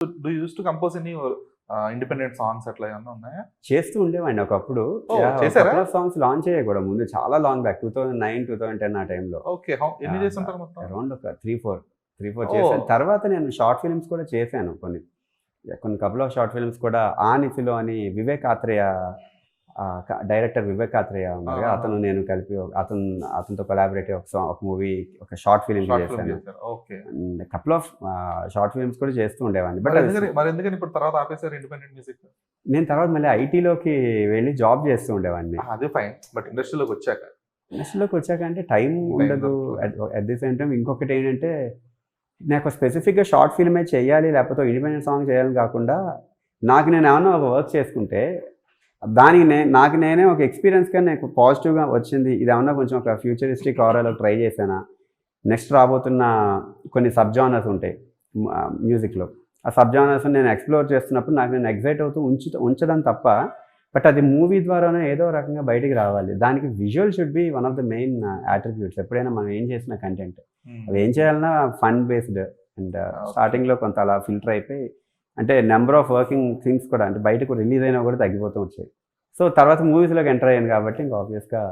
Do you use to compose any independent songs అట్లా ఏమన్నా ఉన్నాయా? చేస్తూ ఉండేవాడిని ఒకప్పుడు. చేసారా? సాంగ్స్ లాంచ్ అయ్యాయి కూడా ముందు చాలా లాంగ్ బ్యాక్ 2009, 2010 ఆ టైంలో. ఓకే. ఎన్ని చేసుంటారు మొత్తం? అరౌండ్ ఒక 3-4 చేశాను. తర్వాత నేను షార్ట్ ఫిల్మ్స్ కూడా చేశాను కొన్ని కపుల్ ఆఫ్ షార్ట్ ఫిల్మ్స్ కూడా. ఆనిఫిలో అని వివేక్ ఆత్రేయ డైరెక్టర్ వివేక్ ఆత్రేయ ఉన్నారు. అతను నేను కలిపి అతనితో కొలాబరేట్ ఒక మూవీ, ఒక షార్ట్ ఫిల్మ్ చేశాను. కపుల్ ఆఫ్ షార్ట్ ఫిల్మ్స్ కూడా చేస్తూ ఉండేవాడిని. బట్ ఎందుకని ఇప్పుడు తర్వాత ఆపేసారు ఇండిపెండెంట్ మ్యూజిక్? నేను తర్వాత మళ్ళీ ఐటీలోకి వెళ్ళి జాబ్ చేస్తూ ఉండేవాడిని. అదే ఫైన్. బట్ ఇండస్ట్రీలోకి వచ్చాక అంటే టైం ఉండదు. అట్ ది సేమ్ టైం ఇంకొకటి ఏంటంటే, నాకు స్పెసిఫిక్గా షార్ట్ ఫిల్మే చేయాలి లేకపోతే ఇండిపెండెంట్ సాంగ్ చేయాలని కాకుండా, నాకు నేను ఏమన్నా ఒక వర్క్ చేసుకుంటే దానికి నాకు నేనే ఒక ఎక్స్పీరియన్స్గా నాకు పాజిటివ్గా వచ్చింది. ఇది ఏమన్నా కొంచెం ఒక ఫ్యూచరిస్టిక్ ఆరాలో ట్రై చేశానా, నెక్స్ట్ రాబోతున్న కొన్ని సబ్ జానర్స్ ఉంటాయి మ్యూజిక్లో, ఆ సబ్ జానర్స్ నేను ఎక్స్ప్లోర్ చేస్తున్నప్పుడు నాకు నేను ఎగ్జైట్ అవుతూ ఉంచడం తప్ప, బట్ అది మూవీ ద్వారానే ఏదో రకంగా బయటికి రావాలి. దానికి visual should be one of the main attributes. ఎప్పుడైనా మనం ఏం చేసిన కంటెంట్ అవి ఏం చేయాలన్నా ఫన్ బేస్డ్. అండ్ స్టార్టింగ్లో కొంత అలా ఫిల్టర్ అయిపోయి, అంటే నెంబర్ ఆఫ్ వర్కింగ్ థింగ్స్ కూడా, అంటే బయటకు రిలీజ్ అయినా కూడా తగ్గిపోతూ వచ్చాయి. సో తర్వాత మూవీస్లోకి ఎంటర్ అయ్యాను కాబట్టి ఇంకా ఆబ్వియస్గా